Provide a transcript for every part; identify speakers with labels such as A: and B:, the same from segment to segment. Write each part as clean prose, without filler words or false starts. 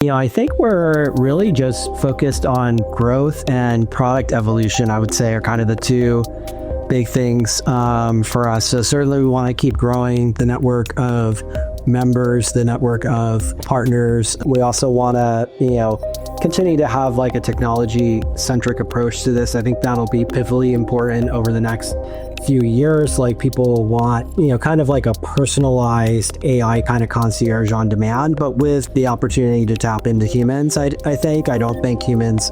A: I think we're really just focused on growth and product evolution, I would say, are kind of the two big things for us. So certainly we want to keep growing the network of members, the network of partners. We also want to, continue to have like a technology-centric approach to this. I think that'll be pivotally important over the next few years. Like people want, kind of like a personalized AI kind of concierge on demand, but with the opportunity to tap into humans. I don't think humans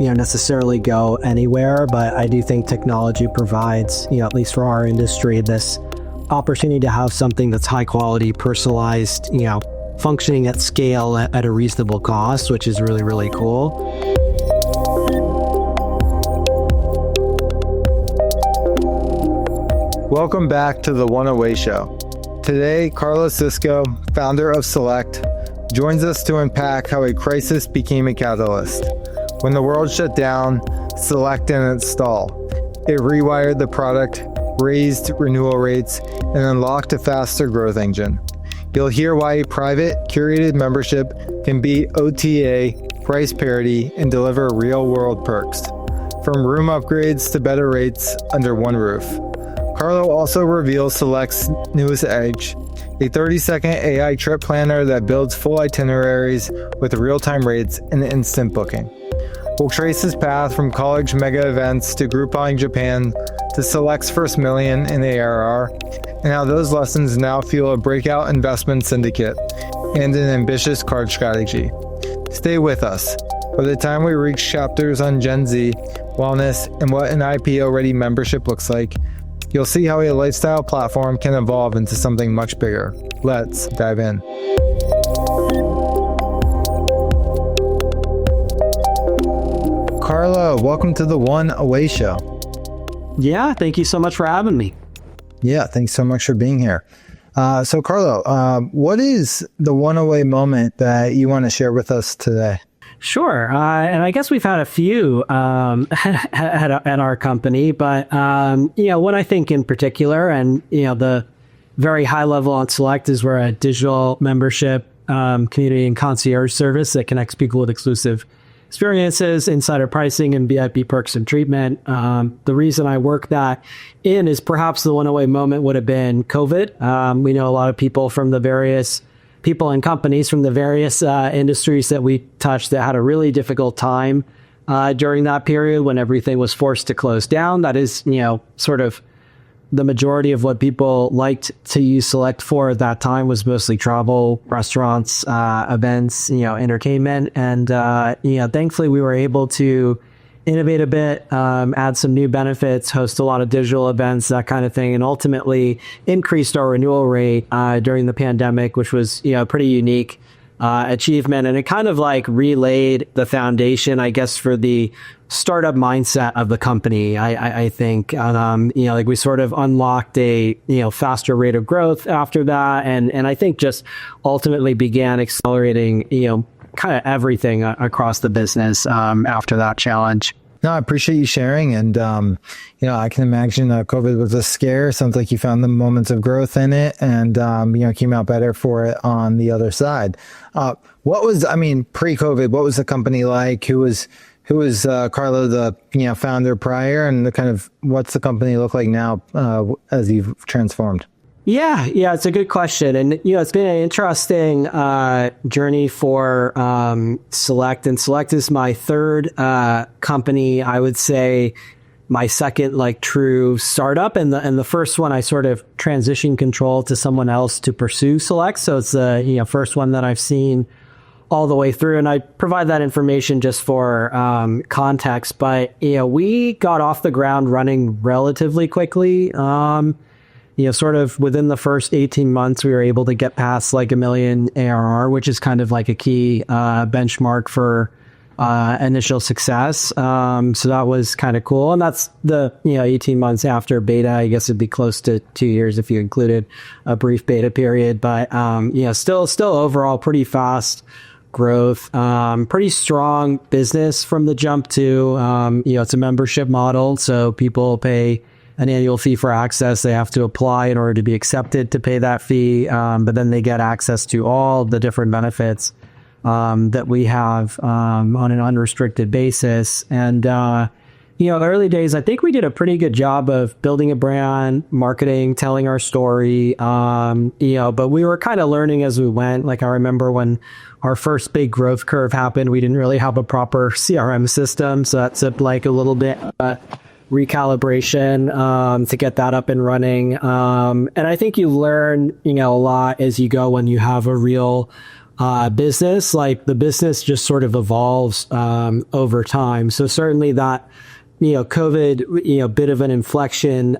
A: necessarily go anywhere, but I do think technology provides, at least for our industry, this opportunity to have something that's high quality, personalized, functioning at scale at a reasonable cost, which is really, really cool.
B: Welcome back to the One Away Show. Today, Carlo Cisco, founder of Select, joins us to unpack how a crisis became a catalyst. When the world shut down, Select didn't stall. It rewired the product, raised renewal rates, and unlocked a faster growth engine. You'll hear why a private, curated membership can beat OTA, price parity, and deliver real-world perks. From room upgrades to better rates under one roof. Carlo also reveals Select's newest edge, a 30-second AI trip planner that builds full itineraries with real-time rates and instant booking. We'll trace his path from college mega events to Groupon Japan to Select's first million in ARR, and how those lessons now fuel a breakout investment syndicate and an ambitious card strategy. Stay with us. By the time we reach chapters on Gen Z, wellness, and what an IPO-ready membership looks like, you'll see how a lifestyle platform can evolve into something much bigger. Let's dive in. Carlo, welcome to the One Away Show.
A: Yeah, thank you so much for having me.
B: Yeah, thanks so much for being here. So Carlo, what is the one away moment that you want to share with us today?
A: Sure. And I guess we've had a few at our company, but one I think in particular, and the very high level on Select is we're a digital membership community and concierge service that connects people with exclusive experiences, insider pricing, and VIP perks and treatment. The reason I work that in is perhaps the one away moment would have been COVID. We know a lot of people from the various people and companies from the various industries that we touched that had a really difficult time during that period when everything was forced to close down. That is, sort of the majority of what people liked to use Select for at that time was mostly travel, restaurants, events, entertainment. And, thankfully we were able to innovate a bit, add some new benefits, host a lot of digital events, that kind of thing, and ultimately increased our renewal rate during the pandemic, which was, a pretty unique achievement. And it kind of like relayed the foundation, I guess, for the startup mindset of the company. I think, like we sort of unlocked a, faster rate of growth after that. And I think just ultimately began accelerating, kind of everything across the business after that challenge.
B: No, I appreciate you sharing. And, I can imagine COVID was a scare. Sounds like you found the moments of growth in it and, came out better for it on the other side. Pre-COVID, what was the company like? Who was Carlo, the, founder prior, and what's the company look like now as you've transformed?
A: Yeah, it's a good question. And, it's been an interesting journey for Select. And Select is my third company, I would say my second true startup. And the first one, I sort of transitioned control to someone else to pursue Select. So it's the first one that I've seen all the way through. And I provide that information just for context. But, we got off the ground running relatively quickly. Sort of within the first 18 months, we were able to get past like $1 million ARR, which is kind of like a key benchmark for initial success. So that was kind of cool. And that's the, 18 months after beta. I guess it'd be close to 2 years if you included a brief beta period. But, still overall pretty fast growth, pretty strong business from the jump to, it's a membership model. So people pay an annual fee for access. They have to apply in order to be accepted to pay that fee. But then they get access to all the different benefits that we have on an unrestricted basis. And early days, I think we did a pretty good job of building a brand, marketing, telling our story. But we were kind of learning as we went. Like I remember when our first big growth curve happened, we didn't really have a proper CRM system. So that took like a little bit recalibration to get that up and running. And I think you learn, a lot as you go when you have a real business. Like the business just sort of evolves over time. So certainly that, COVID, bit of an inflection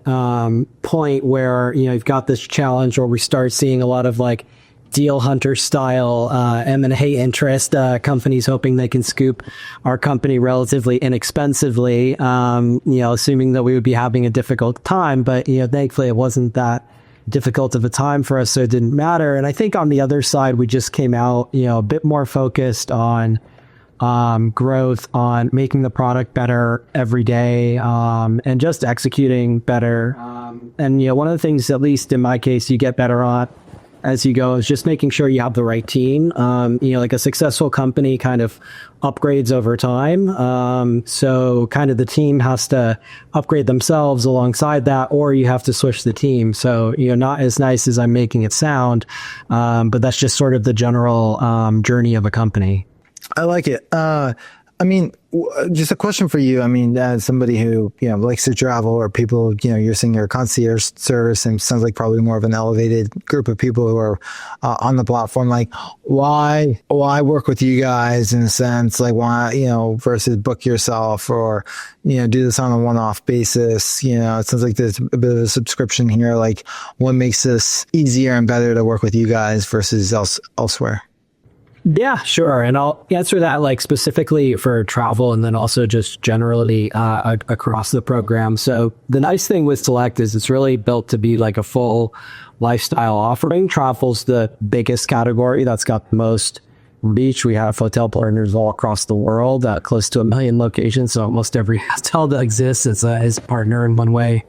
A: point where, you've got this challenge where we start seeing a lot of like deal hunter style M&A interest, companies hoping they can scoop our company relatively inexpensively, assuming that we would be having a difficult time. But, thankfully it wasn't that difficult of a time for us, so it didn't matter. And I think on the other side, we just came out, a bit more focused on growth, on making the product better every day, and just executing better. And one of the things, at least in my case, you get better on as you go is just making sure you have the right team. Like a successful company kind of upgrades over time. So kind of the team has to upgrade themselves alongside that, or you have to switch the team. So, not as nice as I'm making it sound, but that's just sort of the general journey of a company.
B: I like it. Just a question for you. As somebody who, likes to travel, or people, you're saying your concierge service, and sounds like probably more of an elevated group of people who are on the platform. Like, why work with you guys in a sense? Like, why, versus book yourself, or, do this on a one-off basis? It sounds like there's a bit of a subscription here. Like, what makes this easier and better to work with you guys versus elsewhere?
A: Yeah, sure. And I'll answer that like specifically for travel, and then also just generally across the program. So the nice thing with Select is it's really built to be like a full lifestyle offering. Travel's the biggest category that's got the most reach. We have hotel partners all across the world, close to 1 million locations. So almost every hotel that exists is a partner in one way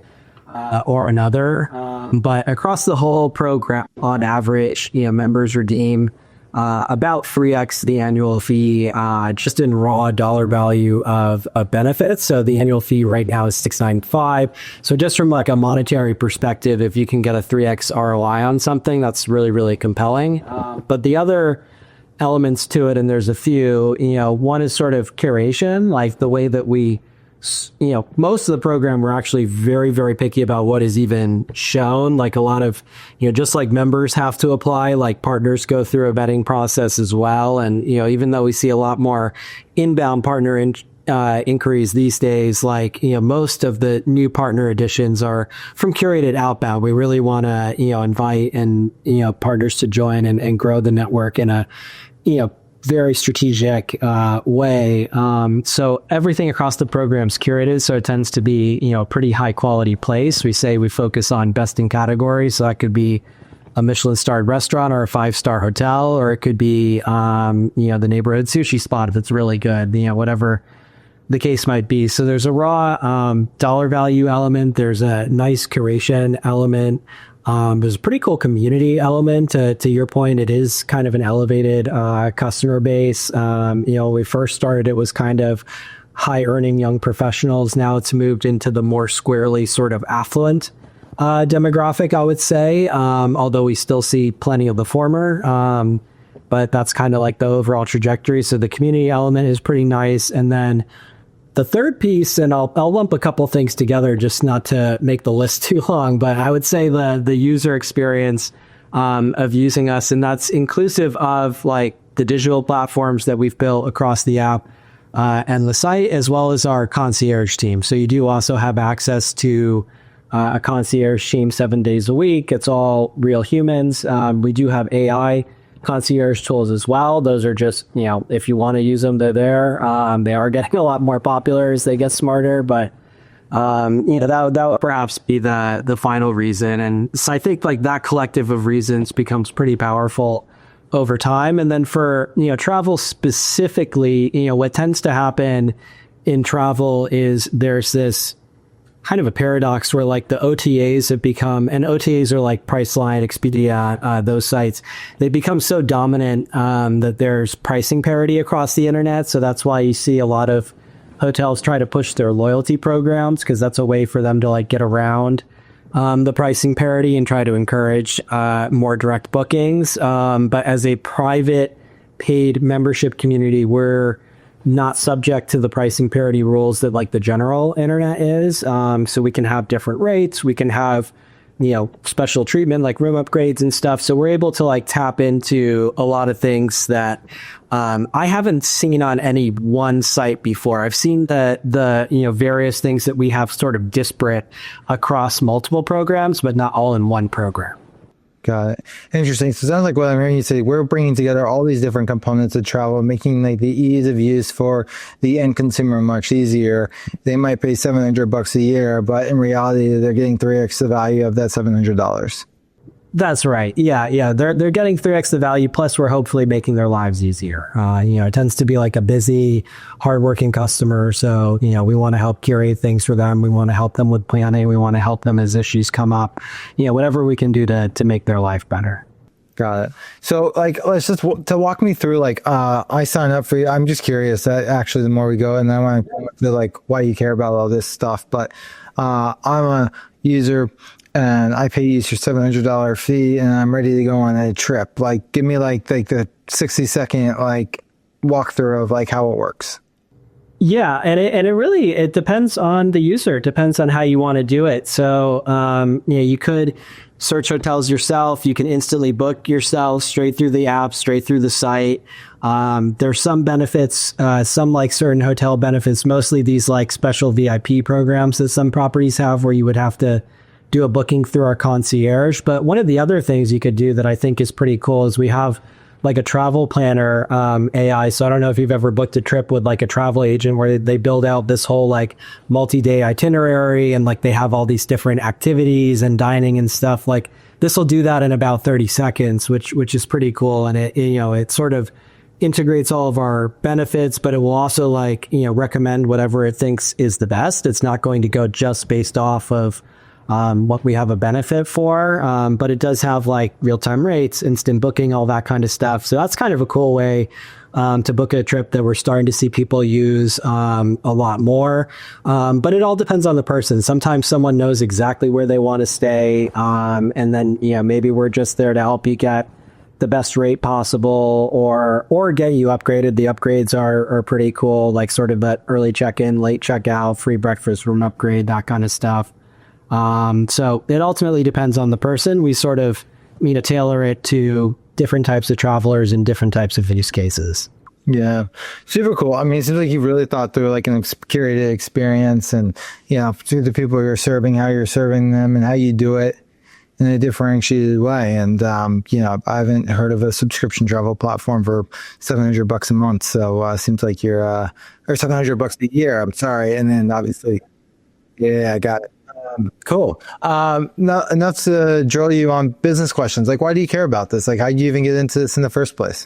A: or another. But across the whole program, on average, members redeem about 3x the annual fee, just in raw dollar value of benefits. So the annual fee right now is $695. So just from like a monetary perspective, if you can get a 3x ROI on something, that's really, really compelling. But the other elements to it, and there's a few, one is sort of curation, like the way that we, most of the program, we're actually very, very picky about what is even shown. Like a lot of, just like members have to apply, like partners go through a vetting process as well. And, even though we see a lot more inbound partner inquiries these days, like, most of the new partner additions are from curated outbound. We really want to, invite and, partners to join and grow the network in a, very strategic way. So everything across the program is curated, so it tends to be, a pretty high quality place. We say we focus on best in category, so that could be a Michelin-starred restaurant or a 5-star hotel, or it could be, the neighborhood sushi spot if it's really good, whatever the case might be. So there's a raw dollar value element. There's a nice curation element. There's a pretty cool community element. To your point, it is kind of an elevated customer base. We first started, it was kind of high earning young professionals. Now it's moved into the more squarely sort of affluent demographic, I would say, although we still see plenty of the former. But that's kind of like the overall trajectory. So the community element is pretty nice. And then the third piece, and I'll lump a couple things together just not to make the list too long, but I would say the user experience of using us, and that's inclusive of like the digital platforms that we've built across the app and the site, as well as our concierge team. So you do also have access to a concierge team 7 days a week. It's all real humans. We do have AI concierge tools as well. Those are just, if you want to use them, they're there. They are getting a lot more popular as they get smarter, but that would perhaps be the final reason. And so I think like that collective of reasons becomes pretty powerful over time. And then for, travel specifically, what tends to happen in travel is there's this kind of a paradox where like the OTAs have become, and OTAs are like Priceline, Expedia, those sites. They've become so dominant that there's pricing parity across the internet. So that's why you see a lot of hotels try to push their loyalty programs, because that's a way for them to like get around the pricing parity and try to encourage more direct bookings. But as a private paid membership community, we're not subject to the pricing parity rules that like the general internet is. So we can have different rates. We can have, special treatment like room upgrades and stuff. So we're able to like tap into a lot of things that I haven't seen on any one site before. I've seen the various things that we have sort of disparate across multiple programs, but not all in one program.
B: Got it. Interesting. So it sounds like what I'm hearing you say, we're bringing together all these different components of travel, making like the ease of use for the end consumer much easier. They might pay $700 a year, but in reality, they're getting 3x the value of that $700.
A: That's right. Yeah. They're getting 3x the value. Plus, we're hopefully making their lives easier. It tends to be like a busy, hardworking customer. So, we want to help curate things for them. We want to help them with planning. We want to help them as issues come up. Whatever we can do to make their life better.
B: Got it. So, let's just to walk me through. I sign up for you. I'm just curious. Actually, the more we go, and then I want to come to why you care about all this stuff. But I'm a user, and I pay you your $700 fee, and I'm ready to go on a trip. Give me the 60-second walkthrough of how it works.
A: Yeah, and it really depends on the user. It depends on how you want to do it. So you could search hotels yourself. You can instantly book yourself straight through the app, straight through the site. There's some benefits, some certain hotel benefits, mostly these special VIP programs that some properties have, where you would have to do a booking through our concierge. But one of the other things you could do that I think is pretty cool is we have a travel planner AI. So I don't know if you've ever booked a trip with a travel agent, where they build out this whole multi-day itinerary, and they have all these different activities and dining and stuff. This will do that in about 30 seconds, which is pretty cool. And it sort of integrates all of our benefits, but it will also recommend whatever it thinks is the best. It's not going to go just based off of what we have a benefit for, but it does have real-time rates, instant booking, all that kind of stuff. So that's kind of a cool way to book a trip that we're starting to see people use a lot more. But it all depends on the person. Sometimes someone knows exactly where they want to stay, and then maybe we're just there to help you get the best rate possible, or get you upgraded. The upgrades are pretty cool, sort of that early check-in, late check-out, free breakfast, room upgrade, that kind of stuff. So it ultimately depends on the person. We sort of tailor it to different types of travelers and different types of use cases.
B: Yeah, super cool. I mean, it seems like you really thought through an curated experience, and through the people you're serving, how you're serving them, and how you do it in a differentiated way. And I haven't heard of a subscription travel platform for $700 a month. So it seems like you're or $700 a year. I'm sorry, and then obviously, yeah, I got it. Cool. Now, enough to drill you on business questions. Why do you care about this? How did you even get into this in the first place?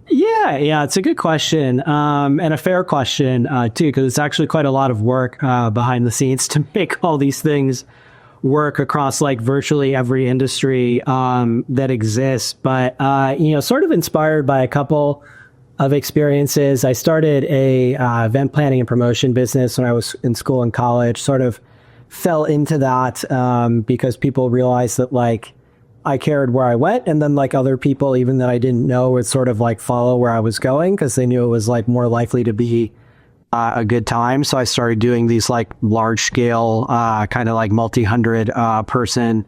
A: Yeah, it's a good question, and a fair question, too, because it's actually quite a lot of work behind the scenes to make all these things work across virtually every industry that exists. But, sort of inspired by a couple of experiences. I started a event planning and promotion business when I was in school and college, sort of fell into that because people realized that I cared where I went, and then other people, even that I didn't know, would sort of follow where I was going, because they knew it was more likely to be a good time. So I started doing these large scale kind of multi-hundred person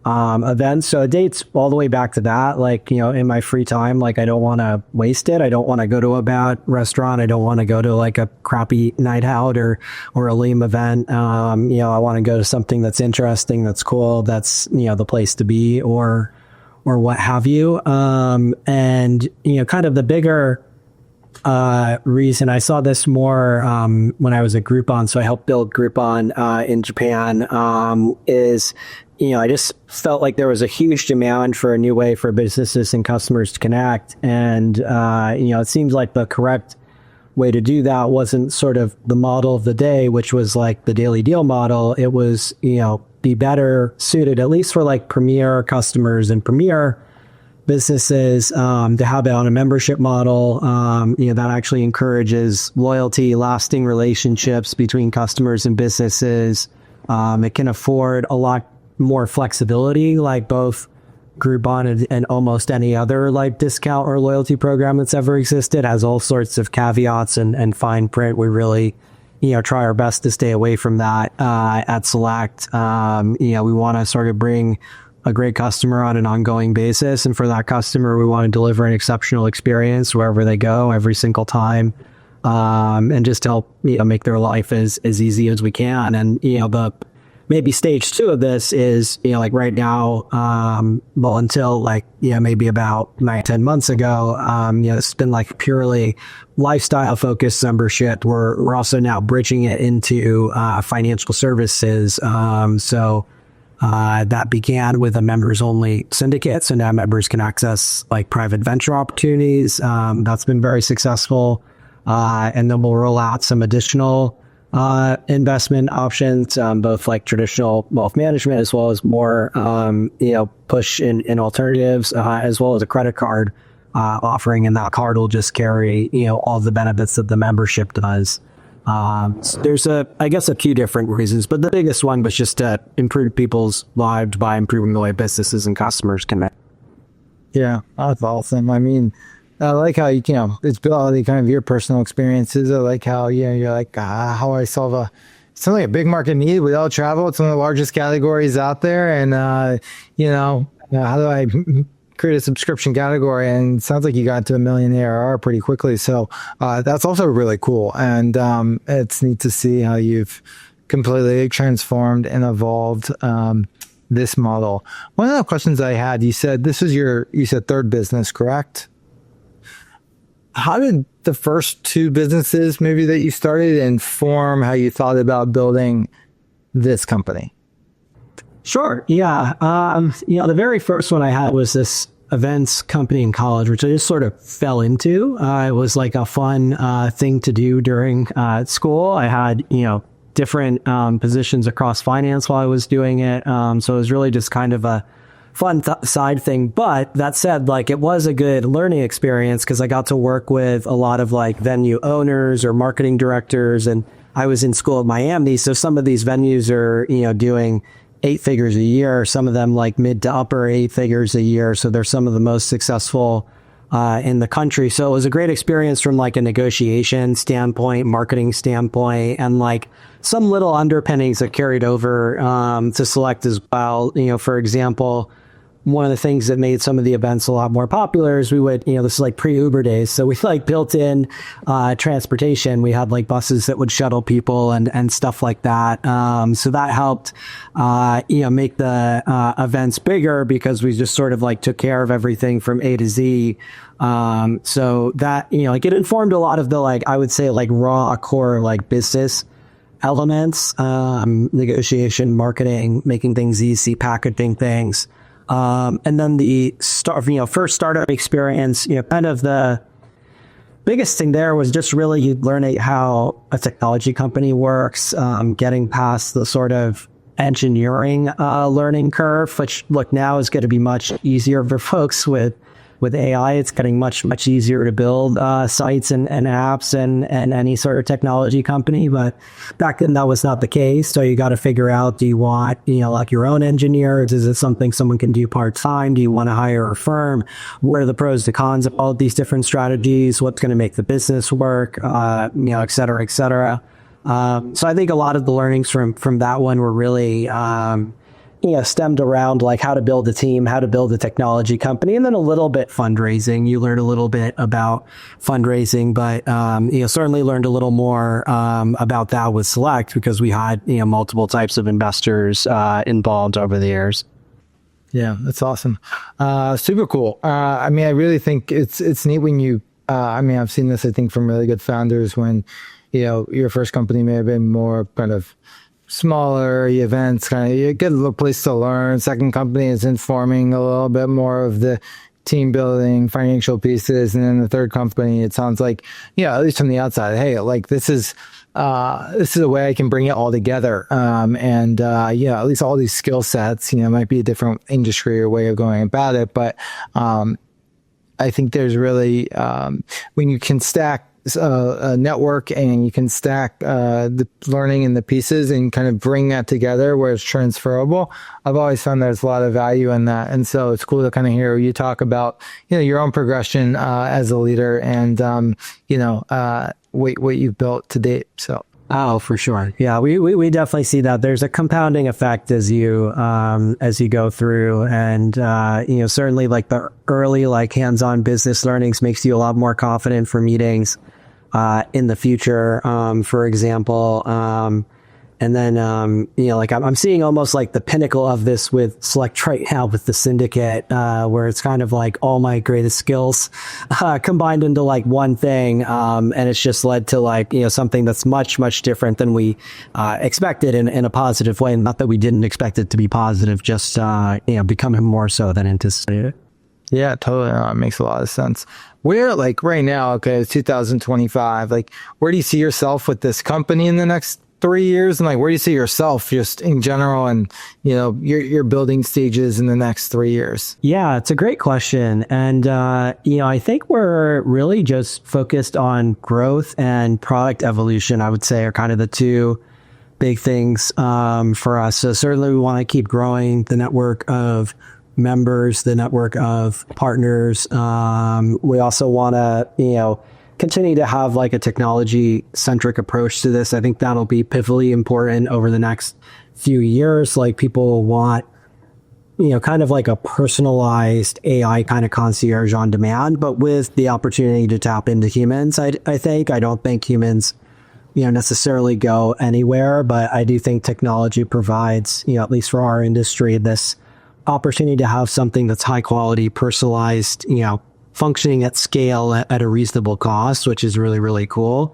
A: events. So it dates all the way back to that. In my free time, I don't want to waste it. I don't want to go to a bad restaurant. I don't want to go to a crappy night out or a lame event. I want to go to something that's interesting, that's cool, that's, the place to be, or what have you. And, kind of the bigger reason I saw this more when I was at Groupon. So I helped build Groupon in Japan, is I just felt like there was a huge demand for a new way for businesses and customers to connect. And, it seems like the correct way to do that wasn't sort of the model of the day, which was like the daily deal model. It was, be better suited, at least for like premier customers and premier businesses, to have it on a membership model, that actually encourages loyalty, lasting relationships between customers and businesses. It can afford a lot more flexibility, like both Groupon and almost any other like discount or loyalty program that's ever existed has all sorts of caveats and fine print. We really, try our best to stay away from that at Select. We want to sort of bring a great customer on an ongoing basis. And for that customer, we want to deliver an exceptional experience wherever they go every single time. And just help, make their life as easy as we can. And, the maybe stage 2 of this is, like right now, until like, maybe about 9-10 months ago, it's been like purely lifestyle focused membership. We're also now bridging it into financial services. That began with a members only syndicate. So now members can access like private venture opportunities. That's been very successful. And then we'll roll out some additional investment options, both like traditional wealth management as well as more, push in alternatives, as well as a credit card offering. And that card will just carry, all the benefits that the membership does. There's I guess a few different reasons, but the biggest one was just to improve people's lives by improving the way businesses and customers connect.
B: Yeah, that's awesome. I mean, I like how it's built on kind of your personal experiences. I like how you're like how I solve something like a big market need without travel. It's one of the largest categories out there, and how do I create a subscription category? And it sounds like you got to $1 million ARR pretty quickly. So that's also really cool, and it's neat to see how you've completely transformed and evolved this model. One of the questions I had, you said this is you said third business, correct? How did the first 2 businesses maybe that you started inform how you thought about building this company?
A: Sure. Yeah. The very first one I had was this events company in college, which I just sort of fell into. It was like a fun thing to do during school. I had, different positions across finance while I was doing it. So it was really just kind of a fun side thing. But that said, like it was a good learning experience because I got to work with a lot of like venue owners or marketing directors. And I was in school in Miami. So some of these venues are, doing 8 figures a year, some of them like mid to upper 8 figures a year. So they're some of the most successful in the country. So it was a great experience from like a negotiation standpoint, marketing standpoint, and like some little underpinnings that carried over to Select as well. For example, one of the things that made some of the events a lot more popular is we would, this is like pre-Uber days. So we like built in transportation. We had like buses that would shuttle people and stuff like that. So that helped, make the events bigger because we just sort of like took care of everything from A to Z. So that, like it informed a lot of the, like, I would say like raw core, like business elements, negotiation, marketing, making things easy, packaging things. And then the first startup experience, kind of the biggest thing there was just really learning how a technology company works, getting past the sort of engineering learning curve, which look now is going to be much easier for folks with AI. It's getting much easier to build sites and apps and any sort of technology company. But back then that was not the case. So you got to figure out, do you want, like your own engineers? Is it something someone can do part-time? Do you want to hire a firm? What are the pros and cons of all of these different strategies? What's going to make the business work? Et cetera, et cetera. So I think a lot of the learnings from that one were really, stemmed around like how to build a team, how to build a technology company, and then a little bit fundraising. You learn a little bit about fundraising, but, certainly learned a little more, about that with Select because we had, multiple types of investors, involved over the years.
B: Yeah, that's awesome. Super cool. I really think it's neat when you, I've seen this, I think, from really good founders when, your first company may have been more kind of smaller events, kind of you get a little place to learn. Second company is informing a little bit more of the team building, financial pieces, and then the third company, it sounds like, at least from the outside, hey, like this is a way I can bring it all together. At least all these skill sets, might be a different industry or way of going about it. But I think there's really, when you can stack a network and you can stack the learning and the pieces and kind of bring that together where it's transferable, I've always found there's a lot of value in that. And so it's cool to kind of hear you talk about, your own progression as a leader and, what you've built to date. So.
A: Oh, for sure. Yeah, we definitely see that. There's a compounding effect as you go through, and certainly like the early like hands-on business learnings makes you a lot more confident for meetings in the future. For example, and then like I'm seeing almost like the pinnacle of this with Select right now with the syndicate, where it's kind of like all my greatest skills combined into like one thing, and it's just led to like something that's much different than we expected in a positive way. Not that we didn't expect it to be positive, just becoming more so than anticipated.
B: Yeah, totally. It makes a lot of sense. Where, like right now, okay, it's 2025, like where do you see yourself with this company in the next 3 years? And like, where do you see yourself just in general and, your building stages in the next 3 years?
A: Yeah, it's a great question. And, I think we're really just focused on growth and product evolution, I would say, are kind of the two big things for us. So certainly we want to keep growing the network of members, the network of partners. We also want to, continue to have like a technology centric approach to this. I think that'll be pivotally important over the next few years. Like people want, kind of like a personalized AI kind of concierge on demand, but with the opportunity to tap into humans. I don't think humans, necessarily go anywhere, but I do think technology provides, at least for our industry, this opportunity to have something that's high quality, personalized, functioning at scale at a reasonable cost, which is really, really cool.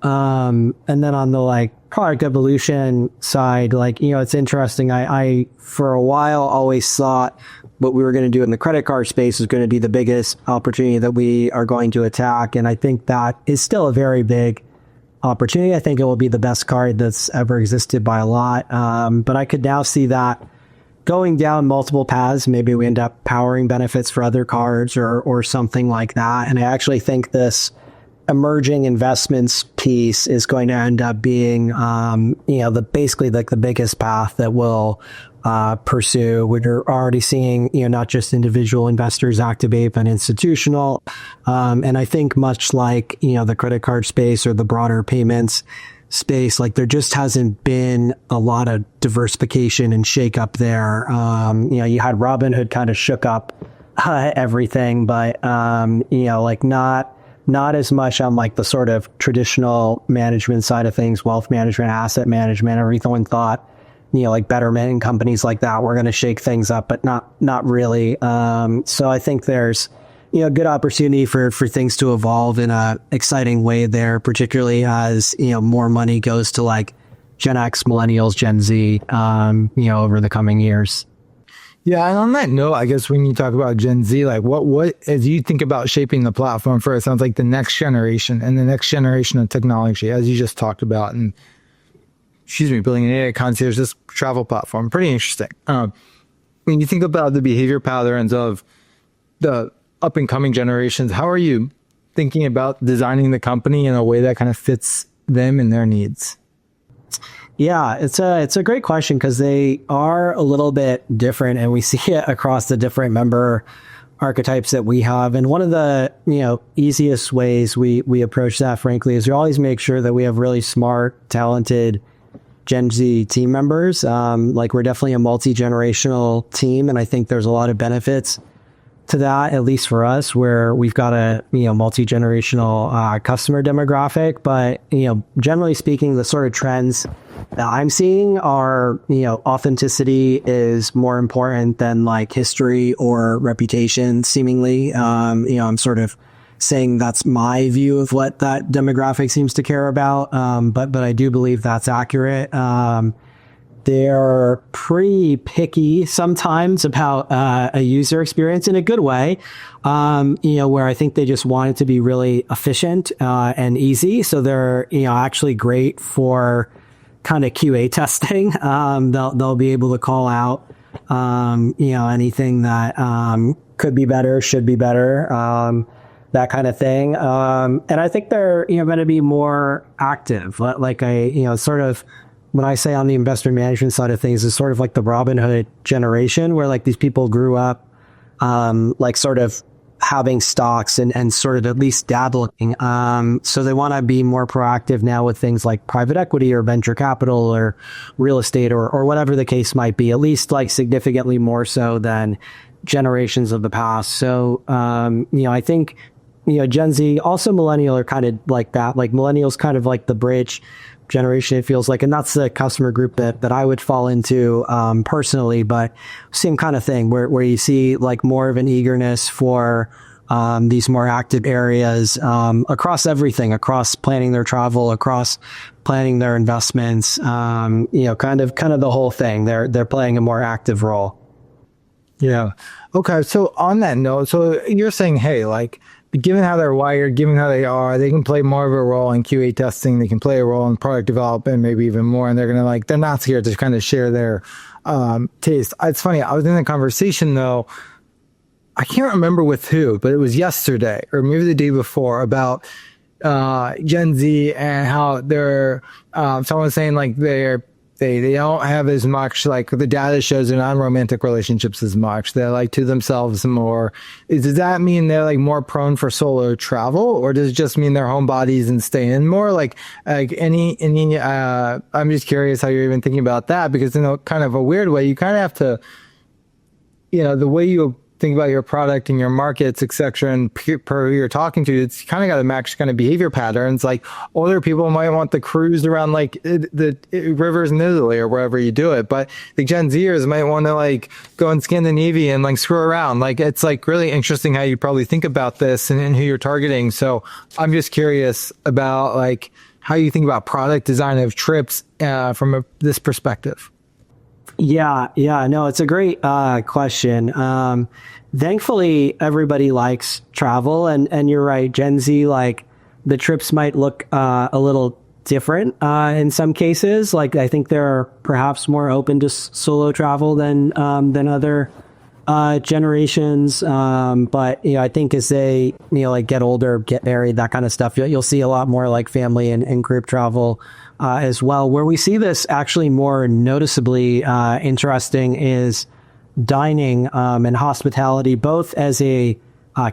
A: And then on the like product evolution side, like, it's interesting. I for a while always thought what we were going to do in the credit card space was going to be the biggest opportunity that we are going to attack. And I think that is still a very big opportunity. I think it will be the best card that's ever existed by a lot. But I could now see that going down multiple paths. Maybe we end up powering benefits for other cards or something like that. And I actually think this emerging investments piece is going to end up being, basically like the biggest path that we'll pursue. We're already seeing, not just individual investors activate, but institutional. And I think much like, the credit card space or the broader payments space, like there just hasn't been a lot of diversification and shake up there. You had Robinhood kind of shook up everything, but like not as much on like the sort of traditional management side of things, wealth management, asset management. Everyone thought, like Betterment and companies like that were going to shake things up, but not really. So I think there's good opportunity for things to evolve in a exciting way there, particularly as, more money goes to like Gen X, millennials, Gen Z, over the coming years.
B: Yeah. And on that note, I guess when you talk about Gen Z, like what, as you think about shaping the platform for it sounds like the next generation and the next generation of technology, as you just talked about, and building an AI concierge, this travel platform, pretty interesting. When you think about the behavior patterns of the up and coming generations, how are you thinking about designing the company in a way that kind of fits them and their needs?
A: Yeah, it's a great question because they are a little bit different, and we see it across the different member archetypes that we have. And one of the easiest ways we approach that, frankly, is we always make sure that we have really smart, talented Gen Z team members. Like we're definitely a multi-generational team, and I think there's a lot of benefits to that, at least for us, where we've got a multi-generational customer demographic. But generally speaking, the sort of trends that I'm seeing are authenticity is more important than like history or reputation. Seemingly, I'm sort of saying that's my view of what that demographic seems to care about. But I do believe that's accurate. they're pretty picky sometimes about a user experience in a good way, where I think they just want it to be really efficient and easy. So they're actually great for kind of QA testing. They'll be able to call out anything that could be better, should be better, that kind of thing. And I think they're going to be more active. Like sort of when I say on the investment management side of things, it's sort of like the Robin Hood generation, where like these people grew up like sort of having stocks and sort of at least dabbling. So they want to be more proactive now with things like private equity or venture capital or real estate or whatever the case might be, at least like significantly more so than generations of the past. So, I think, Gen Z, also millennial are kind of like that. Like millennials kind of like the bridge generation, it feels like, and that's the customer group that I would fall into personally, but same kind of thing where you see like more of an eagerness for these more active areas across everything, across planning their travel, across planning their investments, kind of the whole thing. They're playing a more active role.
B: Yeah. Okay. So on that note, so you're saying, hey, like, given how they're wired, given how they are, they can play more of a role in QA testing. They can play a role in product development, maybe even more. And they're not scared to kind of share their taste. It's funny. I was in a conversation though. I can't remember with who, but it was yesterday or maybe the day before about Gen Z and how they're, someone was saying like they don't have as much, like the data shows they're not in romantic relationships as much. They're like to themselves more. Does that mean they're like more prone for solo travel, or does it just mean they're homebodies and stay in more? Like any, I'm just curious how you're even thinking about that, because in a kind of a weird way, you kind of have to, the way you think about your product and your markets, et cetera, and per who you're talking to, it's kind of got to match kind of behavior patterns. Like older people might want the cruise around like the rivers in Italy or wherever you do it, but the Gen Zers might want to like go in Scandinavia and like screw around. Like it's like really interesting how you probably think about this and who you're targeting. So I'm just curious about like how you think about product design of trips from this perspective.
A: Yeah, no, it's a great question. Thankfully, everybody likes travel, and you're right, Gen Z, like the trips might look a little different in some cases. Like I think they're perhaps more open to solo travel than other generations. But I think as they like get older, get married, that kind of stuff, you'll see a lot more like family and group travel. As well. Where we see this actually more noticeably interesting is dining and hospitality, both as a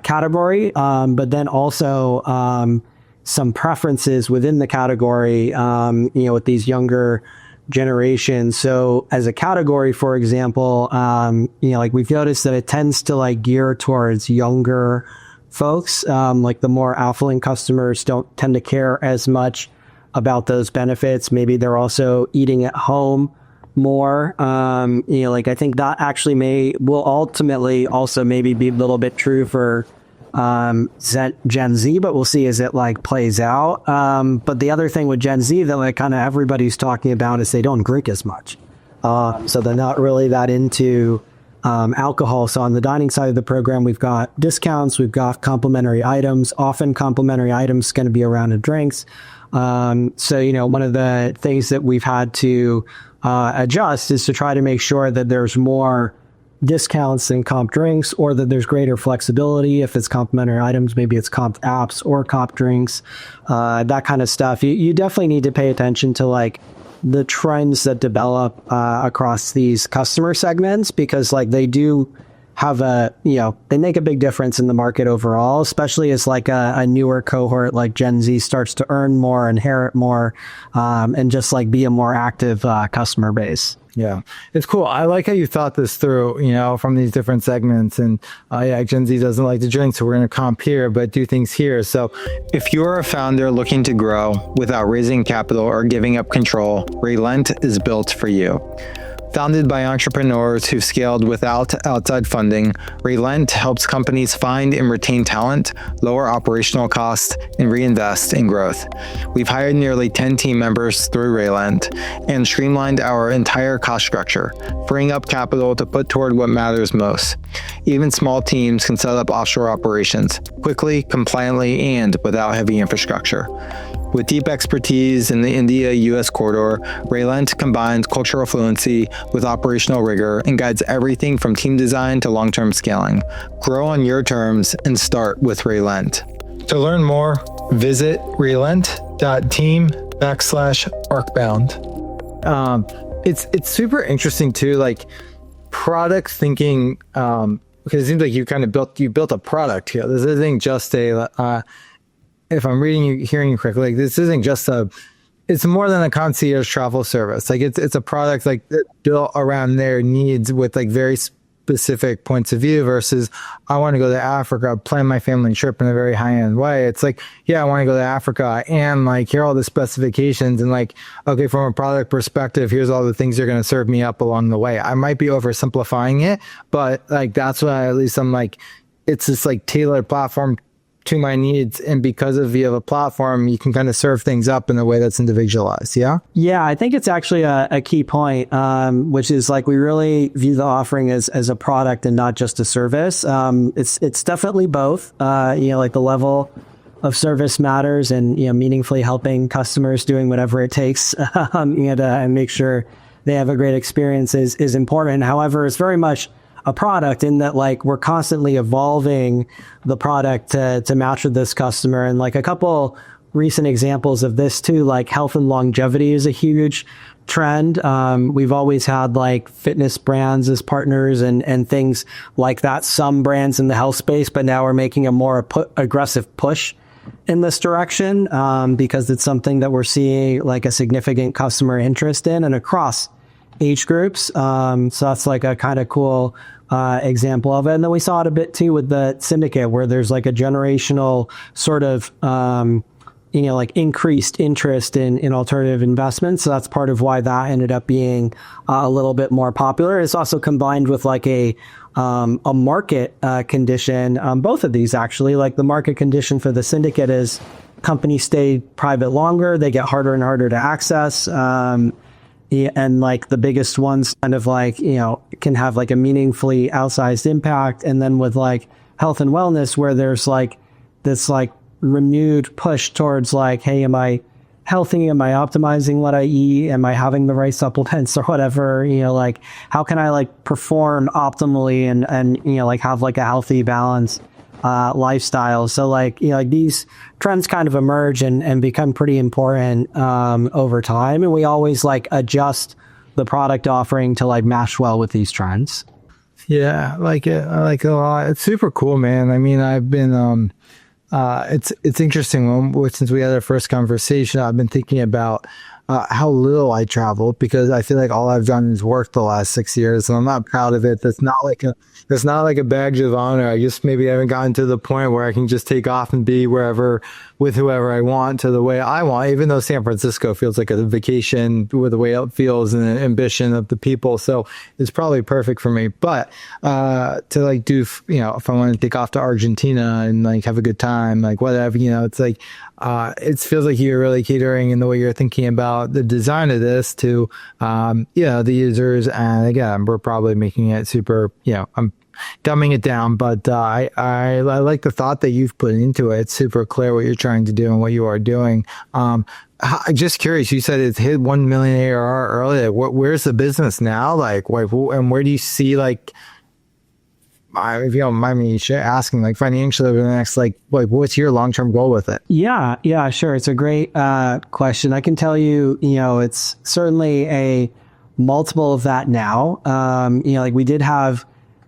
A: category, but then also some preferences within the category, with these younger generations. So as a category, for example, like we've noticed that it tends to like gear towards younger folks. Like the more affluent customers don't tend to care as much about those benefits. Maybe they're also eating at home more. Like I think that actually will ultimately also maybe be a little bit true for Gen Z, but we'll see as it like plays out. But the other thing with Gen Z that like kind of everybody's talking about is they don't drink as much. So they're not really that into alcohol. So on the dining side of the program, we've got discounts, we've got complimentary items. Often complimentary items going to be a round of drinks. So, one of the things that we've had to adjust is to try to make sure that there's more discounts than comp drinks, or that there's greater flexibility. If it's complimentary items, maybe it's comp apps or comp drinks, that kind of stuff. You definitely need to pay attention to like the trends that develop across these customer segments, because like they do have they make a big difference in the market overall, especially as like a newer cohort like Gen Z starts to earn more, inherit more, and just like be a more active customer base.
B: Yeah, it's cool. I like how you thought this through, from these different segments. And Gen Z doesn't like to drink, so we're going to comp here, but do things here. So if you're a founder looking to grow without raising capital or giving up control, Relent is built for you. Founded by entrepreneurs who scaled without outside funding, Relent helps companies find and retain talent, lower operational costs, and reinvest in growth. We've hired nearly 10 team members through Relent and streamlined our entire cost structure, freeing up capital to put toward what matters most. Even small teams can set up offshore operations quickly, compliantly, and without heavy infrastructure. With deep expertise in the India-US corridor, Relent combines cultural fluency with operational rigor and guides everything from team design to long-term scaling. Grow on your terms and start with Relent. To learn more, visit relent.team/arcbound. It's super interesting too, like product thinking, because it seems like you built a product here. This isn't just a if I'm hearing you correctly, like this isn't just it's more than a concierge travel service. Like it's a product like built around their needs with like very specific points of view versus I want to go to Africa, plan my family trip in a very high end way. It's like, yeah, I want to go to Africa and like, here are all the specifications and like, okay, from a product perspective, here's all the things you're going to serve me up along the way. I might be oversimplifying it, but like, that's why at least I'm like, it's this like tailored platform to my needs, and because of you have a platform, you can kind of serve things up in a way that's individualized. Yeah,
A: I think it's actually a key point, which is like we really view the offering as a product and not just a service. It's definitely both. Like the level of service matters, and meaningfully helping customers doing whatever it takes and make sure they have a great experience is important. However, it's very much a product in that like we're constantly evolving the product to match with this customer. And like a couple recent examples of this too, like health and longevity is a huge trend. We've always had like fitness brands as partners and things like that, some brands in the health space, but now we're making a more aggressive push in this direction because it's something that we're seeing like a significant customer interest in and across age groups. So that's like a kind of cool example of it. And then we saw it a bit too with the syndicate, where there's like a generational sort of, like increased interest in alternative investments. So that's part of why that ended up being a little bit more popular. It's also combined with like a market condition. Both of these actually, like the market condition for the syndicate is companies stay private longer, they get harder and harder to access. And like the biggest ones kind of like, can have like a meaningfully outsized impact. And then with like health and wellness, where there's like this like renewed push towards like, hey, am I healthy? Am I optimizing what I eat? Am I having the right supplements or whatever? Like how can I like perform optimally and like have like a healthy balance lifestyle. So like, like these trends kind of emerge and become pretty important over time. And we always like adjust the product offering to like match well with these trends.
B: Yeah, I like it. I like it a lot. It's super cool, man. I mean, I've been, it's interesting. Since we had our first conversation, I've been thinking about how little I travel, because I feel like all I've done is work the last 6 years, and I'm not proud of it. That's not like a badge of honor. I just maybe haven't gotten to the point where I can just take off and be wherever with whoever I want to the way I want, even though San Francisco feels like a vacation with the way it feels and the ambition of the people. So it's probably perfect for me. But to like do, if I want to take off to Argentina and like have a good time, like whatever, it's like, it feels like you're really catering in the way you're thinking about the design of this to, the users. And again, we're probably making it super, I'm dumbing it down, but I like the thought that you've put into it. It's super clear what you're trying to do and what you are doing. Just curious, you said it's hit 1 million ARR earlier. Where's the business now? Like, and where do you see like, if you don't mind me asking, like financially over the next, like what's your long-term goal with it?
A: Yeah, sure. It's a great question. I can tell you, it's certainly a multiple of that now. Like we did have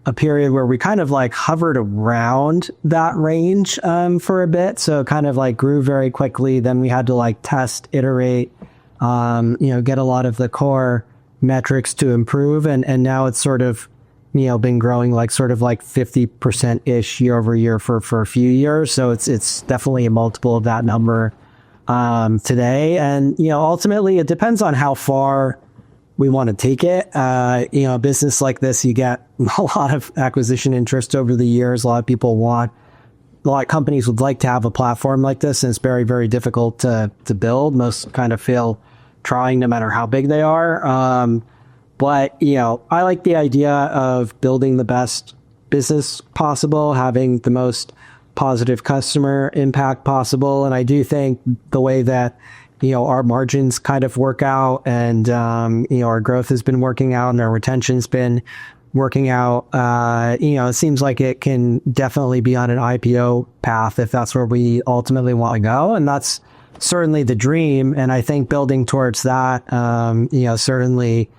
A: a period where we kind of like hovered around that range for a bit. So kind of like grew very quickly. Then we had to like test, iterate, get a lot of the core metrics to improve. And now it's sort of, been growing like sort of like 50% ish year over year for a few years. So it's definitely a multiple of that number today. And, ultimately it depends on how far we want to take it. A business like this, you get a lot of acquisition interest over the years. A lot of companies would like to have a platform like this, and it's very, very difficult to build. Most kind of fail trying, no matter how big they are. But I like the idea of building the best business possible, having the most positive customer impact possible. And I do think the way that our margins kind of work out, and our growth has been working out, and our retention's been working out. It seems like it can definitely be on an IPO path if that's where we ultimately want to go, and that's certainly the dream. And I think building towards that, certainly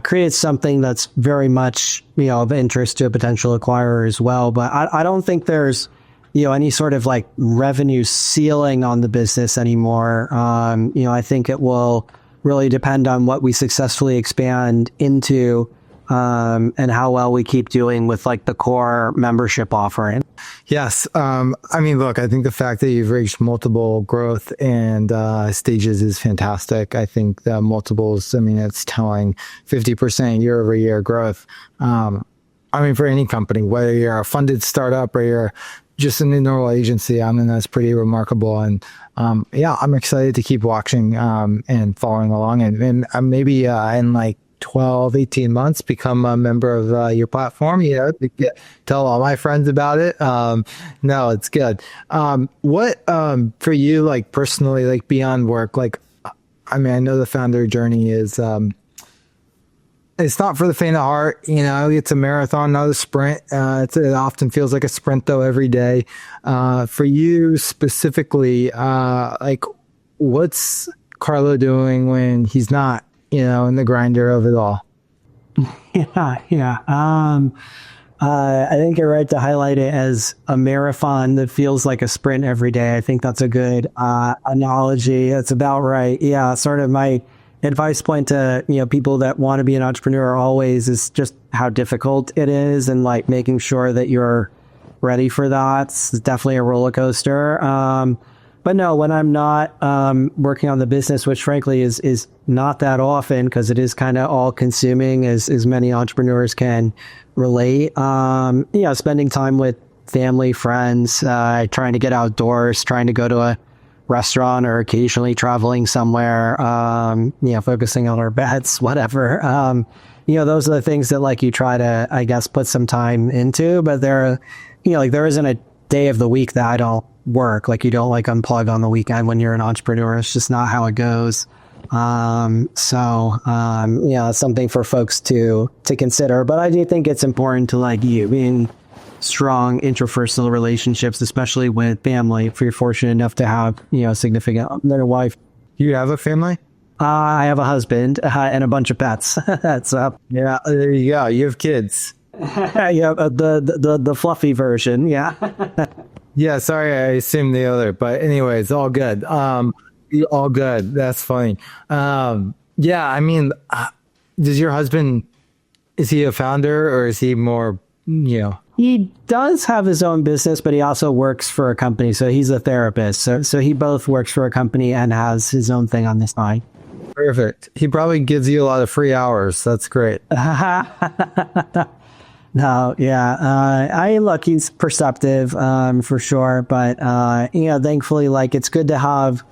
A: creates something that's very much of interest to a potential acquirer as well. But I don't think there's any sort of like revenue ceiling on the business anymore. I think it will really depend on what we successfully expand into, and how well we keep doing with like the core membership offering.
B: Yes. Look, I think the fact that you've reached multiple growth and stages is fantastic. I think the multiples, it's telling 50% year over year growth. For any company, whether you're a funded startup or you're just an normal agency, that's pretty remarkable. And I'm excited to keep watching and following along, and maybe in like 12, 18 months, become a member of your platform, tell all my friends about it. No, it's good. What for you, like personally, like beyond work, like, I know the founder journey is, it's not for the faint of heart. It's a marathon, not a sprint. It often feels like a sprint though every day. For you specifically, like what's Carlo doing when he's not, in the grinder of it all?
A: Yeah. I think you're right to highlight it as a marathon that feels like a sprint every day. I think that's a good analogy. That's about right. Yeah, sort of my advice point to people that want to be an entrepreneur always is just how difficult it is, and like making sure that you're ready for that. It's definitely a roller coaster. But no, when I'm not working on the business, which frankly is not that often because it is kind of all consuming, as many entrepreneurs can relate. Spending time with family, friends, trying to get outdoors, trying to go to a restaurant, or occasionally traveling somewhere, focusing on our bets, whatever. Those are the things that like you try to, I guess, put some time into. But there isn't a day of the week that I don't work. Like you don't like unplug on the weekend when you're an entrepreneur. It's just not how it goes. It's something for folks to consider. But I do think it's important to like you being strong interpersonal relationships, especially with family, if you're fortunate enough to have, a significant wife.
B: You have a family?
A: I have a husband and a bunch of pets.
B: Yeah, there you go. You have kids.
A: Yeah, the fluffy version. Yeah.
B: Yeah, sorry, I assumed the other, but anyways, all good. All good. That's funny. Does your husband, is he a founder or is he more,
A: He does have his own business, but he also works for a company. So he's a therapist. So he both works for a company and has his own thing on the side.
B: Perfect. He probably gives you a lot of free hours. That's great.
A: No, yeah. He's perceptive, for sure. But, thankfully, like, it's good to have,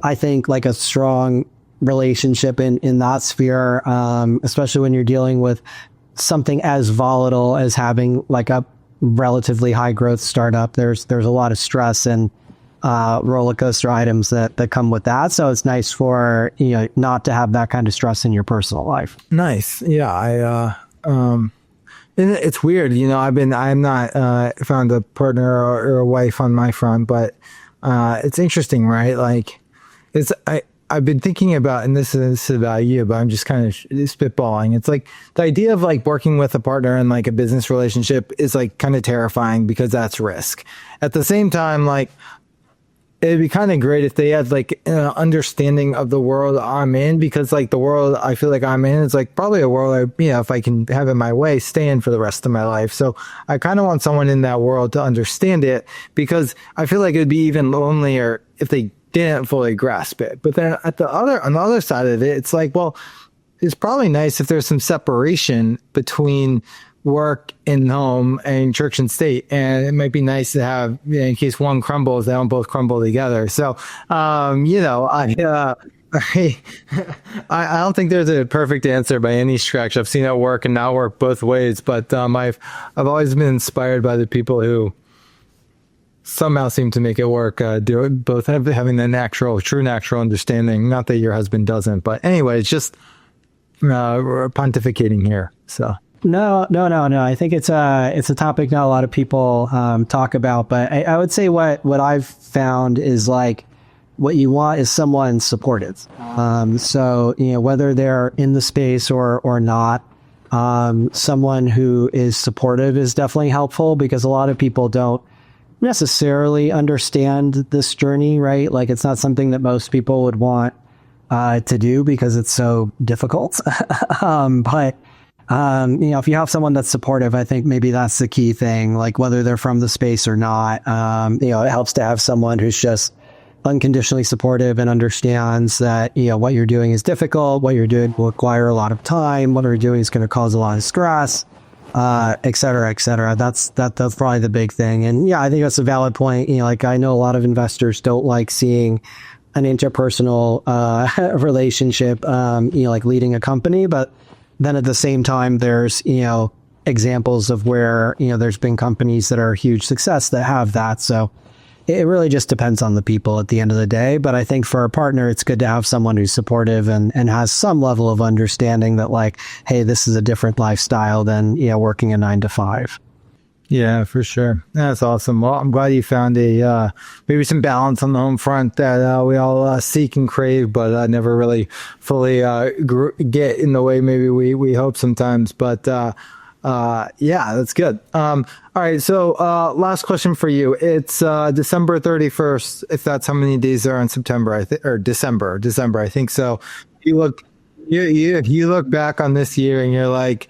A: I think, like a strong relationship in that sphere, especially when you're dealing with something as volatile as having like a relatively high growth startup. There's a lot of stress and roller coaster items that come with that. So it's nice for, not to have that kind of stress in your personal life.
B: Nice. Yeah. It's weird, I'm not found a partner or a wife on my front, but it's interesting, right? Like, I've been thinking about, and this is about you, but I'm just kind of spitballing. It's like the idea of like working with a partner in like a business relationship is like kind of terrifying because that's risk. At the same time, like, it'd be kind of great if they had like an understanding of the world I'm in, because like the world I feel like I'm in is like probably a world if I can have it my way, stay in for the rest of my life. So I kind of want someone in that world to understand it, because I feel like it'd be even lonelier if they didn't fully grasp it. But then on the other side of it, it's like, well, it's probably nice if there's some separation between work and home and church and state. And it might be nice to have, in case one crumbles, they don't both crumble together. So, I don't think there's a perfect answer by any stretch. I've seen it work and not work both ways, but I've always been inspired by the people who somehow seem to make it work. Both having the true natural understanding. Not that your husband doesn't, but anyway, it's just we're pontificating here. So.
A: No. I think it's a topic not a lot of people talk about, but I would say what I've found is like what you want is someone supportive. So whether they're in the space or not, someone who is supportive is definitely helpful, because a lot of people don't necessarily understand this journey, right? Like it's not something that most people would want to do because it's so difficult. But if you have someone that's supportive, I think maybe that's the key thing, like whether they're from the space or not. It helps to have someone who's just unconditionally supportive and understands that, what you're doing is difficult, what you're doing will require a lot of time, what you're doing is going to cause a lot of stress, et cetera, et cetera. That's probably the big thing. And yeah, I think that's a valid point. Like I know a lot of investors don't like seeing an interpersonal relationship, like leading a company, but then at the same time, there's, examples of where, there's been companies that are a huge success that have that. So it really just depends on the people at the end of the day. But I think for a partner, it's good to have someone who's supportive and has some level of understanding that like, hey, this is a different lifestyle than, working a 9 to 5.
B: Yeah, for sure. That's awesome. Well, I'm glad you found maybe some balance on the home front that we all seek and crave, but never really fully get in the way maybe we hope sometimes. But yeah, that's good. All right. So last question for you. It's December 31st, if that's how many days there are in September, or December, I think so. You look back on this year and you're like,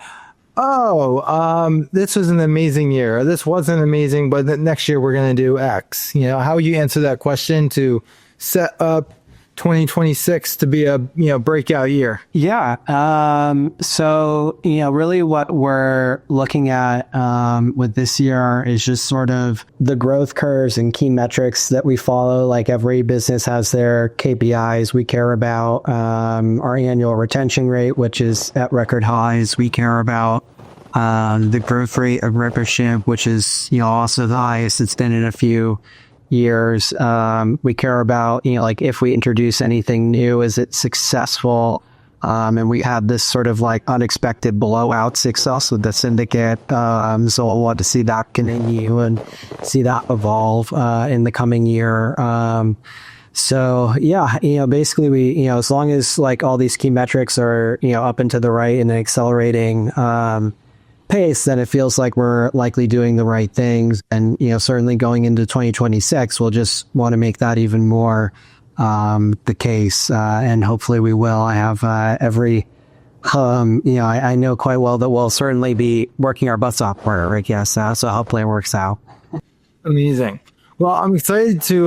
B: this was an amazing year. This wasn't amazing, but next year we're going to do X. How would you answer that question to set up 2026 to be a breakout year?
A: Yeah. So really what we're looking at with this year is just sort of the growth curves and key metrics that we follow. Like every business has their KPIs. We care about our annual retention rate, which is at record highs. We care about the growth rate of membership, which is also the highest it's been in a few years. We care about, like if we introduce anything new, is it successful? And we had this sort of like unexpected blowout success with the syndicate. So I want to see that continue and see that evolve in the coming year. So yeah, basically we, as long as like all these key metrics are, up and to the right in an accelerating pace, then it feels like we're likely doing the right things. And, certainly going into 2026, we'll just want to make that even more the case. And hopefully we will. I have every, I know quite well that we'll certainly be working our butts off for it, Rick. Yes. So hopefully it works out.
B: Amazing. Well, I'm excited to,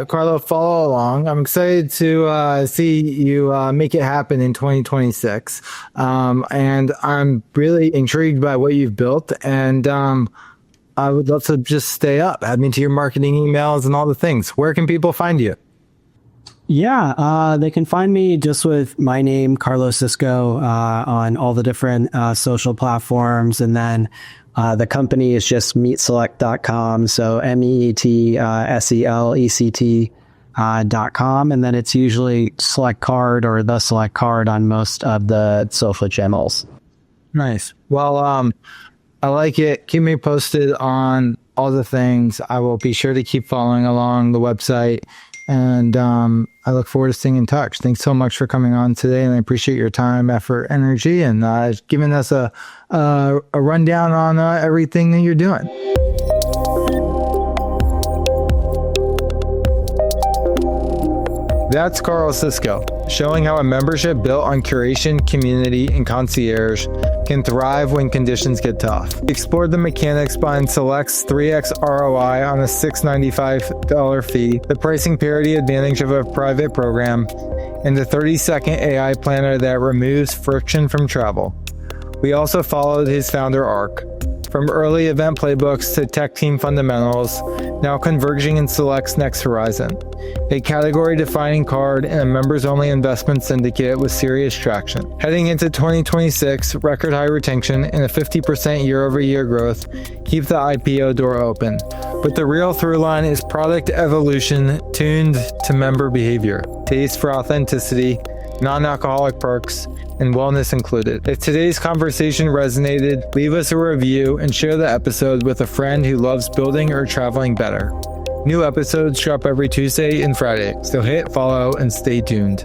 B: Carlo, follow along. I'm excited to see you make it happen in 2026. And I'm really intrigued by what you've built. And I would love to just stay up, add me to your marketing emails and all the things. Where can people find you?
A: Yeah, they can find me just with my name, Carlo Cisco, on all the different social platforms. And then the company is just meetselect.com. So MEETSELECT.com. And then it's usually Select Card or the Select Card on most of the social channels.
B: Nice. Well, I like it. Keep me posted on all the things. I will be sure to keep following along the website. And I look forward to staying in touch. Thanks so much for coming on today. And I appreciate your time, effort, energy, and giving us a rundown on everything that you're doing. That's Carlo Cisco, showing how a membership built on curation, community, and concierge can thrive when conditions get tough. We explored the mechanics behind Select's 3x ROI on a $695 fee, the pricing parity advantage of a private program, and the 30-second AI planner that removes friction from travel. We also followed his founder arc, from early event playbooks to tech team fundamentals, now converging in Select's next horizon, a category-defining card and a members-only investment syndicate with serious traction. Heading into 2026, record high retention and a 50% year-over-year growth keep the IPO door open. But the real through line is product evolution tuned to member behavior, taste for authenticity, non-alcoholic perks, and wellness included. If today's conversation resonated, leave us a review and share the episode with a friend who loves building or traveling better. New episodes drop every Tuesday and Friday, so hit follow and stay tuned.